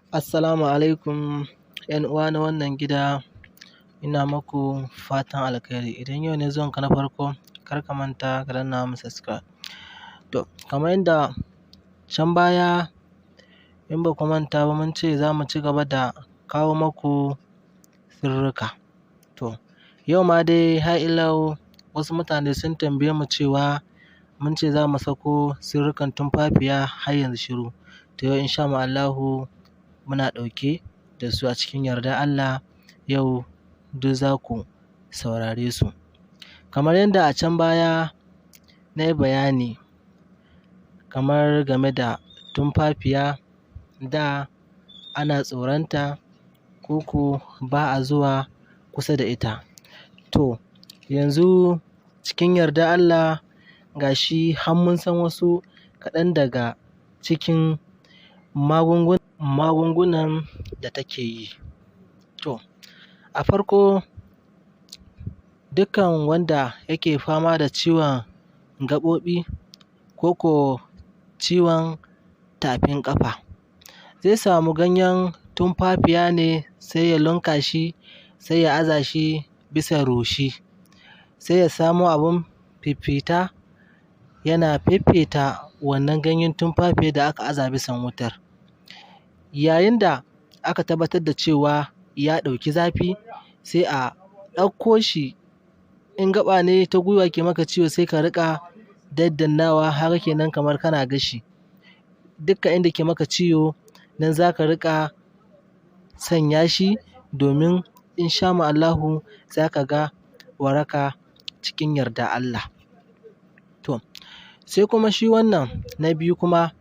Assalamu alaikum ‘yan uwa na wannan gida, ina muku fatan alkhairi. Idan yau ne zuwanka na farko, kar ka manta ka danna mun subscribe. To, kamar yadda can baya in ba ku manta ba mun ce za mu ci gaba da kawo maku sirrika. To, yau ma dai har ila yau wasu mutane sun tambaye mu cewa mun ce za mu sako sirrikan tumfafiya har yanzu shiru. To yau insha Allahu muna ɗauke da su a cikin yardar Allah, yau duk za ku saurare su. Kamar yadda a can baya na yi bayani kamar game da tumfafiya, da ana tsoronta ko ko ba a zuwa kusa da ita. To, yanzu cikin yardar Allah ga shi har mun san wasu kaɗan daga cikin magungunan da take yi. To, a farko dukkan wanda yake fama da ciwon gaɓoɓi ko ko ciwon tafin ƙafa, zai samu ganyen tumfafiya ne sai ya lunka shi, sai ya aza shi bisa rushi, sai ya samo abin fiffita yana fiffita wannan ganyen tumfafiyan da aka aza bisan wutar. Yayin da aka tabbatar da cewa ya ɗauki zafi, sai a ɗauko shi, in gaɓa ne ta gwiwa ke maka ciwo sai ka riƙa daddannawa haka kenan kamar kana gashi. Dukka inda ke maka ciwo nan za ka riƙa sanya shi domin insha Allahu za ka ga waraka cikin yardar Allah. To, sai kuma shi wannan na biyu kuma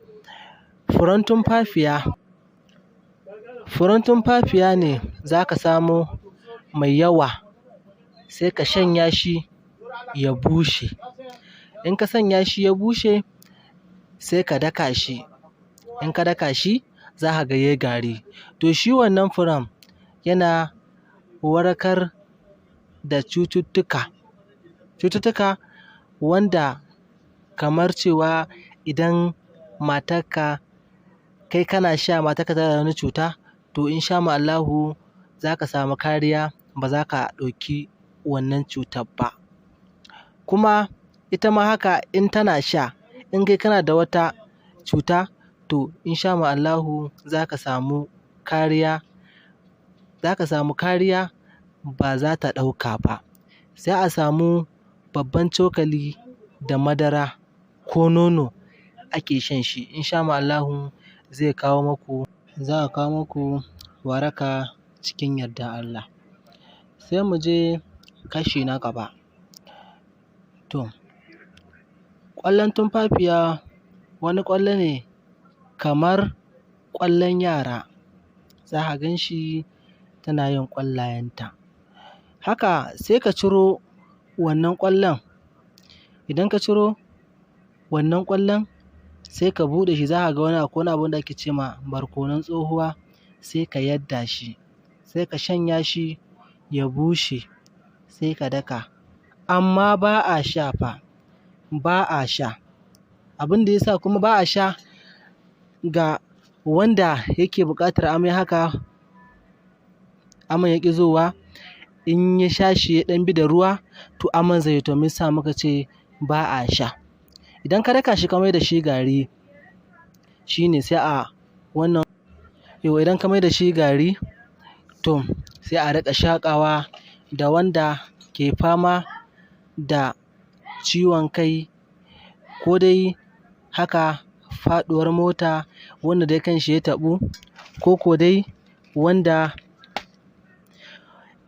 furen tumfafiya. Furen tumfafiya ne za ka samo mai yawa sai ka shanya shi ya bushe. In ka sanya shi ya bushe sai ka daka shi. In ka daka shi za ka ga yayi gari. To shi wannan furen yana warkar da cututtuka wanda kamar cewa idan matarka kai kana sha matarka tana da wani cuta, to insha Allahu za ka samu kariya, ba za ka ɗauki wannan cutar ba. Kuma ita ma haka in tana sha, in kai kana da wata cuta, to insha Allahu za ka samu kariya ba za ta ɗauka ba. Sai a samu babban cokali da madara ko nono ake shan shi, insha Allahu za a kawo maku waraka cikin yardar Allah. Sai mu je kashi na gaba. To, ƙwallon tumfafiya wani ƙwallo ne kamar ƙwallon yara, za ka gan shi tana yin ƙwallayenta. Haka sai ka ciro wannan ƙwallon, idan ka ciro wannan ƙwallon sai ka buɗe shi, za ka ga akwai wani abu da ake ce ma barkonon tsohuwa, sai ka yadda shi, sai ka shanya shi ya bushe, sai ka daka. Amma ba a sha fa, ba a sha. Abin da ya sa kuma ba a sha ga wanda yake buƙatar amai haka, aman ya ƙi zowa, in ya sha shi ya ɗan bi da ruwa, to aman zai yi. To me ya sa muka ce ba a sha. Idan ka daka shi ka mai da shi gari, shi ne sai a wannan, idan ka mai da shi gari, to sai a riƙa shaƙawa da wanda ke fama da ciwon kai ko dai haka faɗuwar mota, wanda dai kanshi ya taɓu, ko ko dai wanda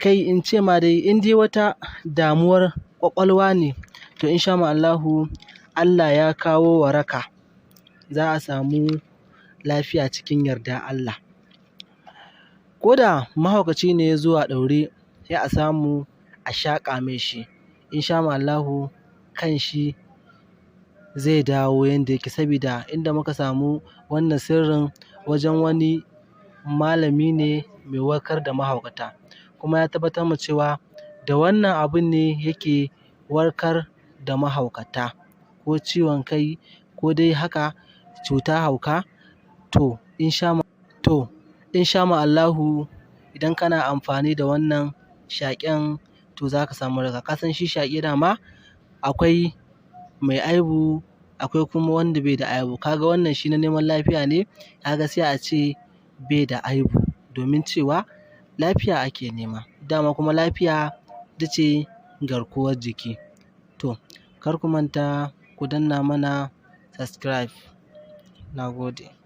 kai in ce ma dai in dai wata damuwar ƙwaƙwalwa ne, to insha Allahu Allah ya kawo waraka, za a samu lafiya cikin yardar Allah. Ko da mahaukaci ne ya zo a ɗaure, sai a samu a shaƙa mai shi, insha Allahu kanshi zai dawo yanda yake. Sabida inda muka samu wannan sirrin wajen wani malami ne mai warkar da mahaukata, kuma ya tabbatar mana cewa da wannan abun ne yake warkar da mahaukata, ko ciwon kai ko dai haka cuta hauka. To in sha Allahu idan kana amfani da wannan shaƙen to za ka samu waraka. Ka san shi shaƙe dama akwai mai aibu akwai kuma wanda bai da aibu. Ka ga wannan shi na neman lafiya ne, ka ga sai a ce bai da aibu domin cewa lafiya ake nema. Dama kuma lafiya ita ce garkuwar jiki. To kar ku manta ku danna mana subscribe. Na gode.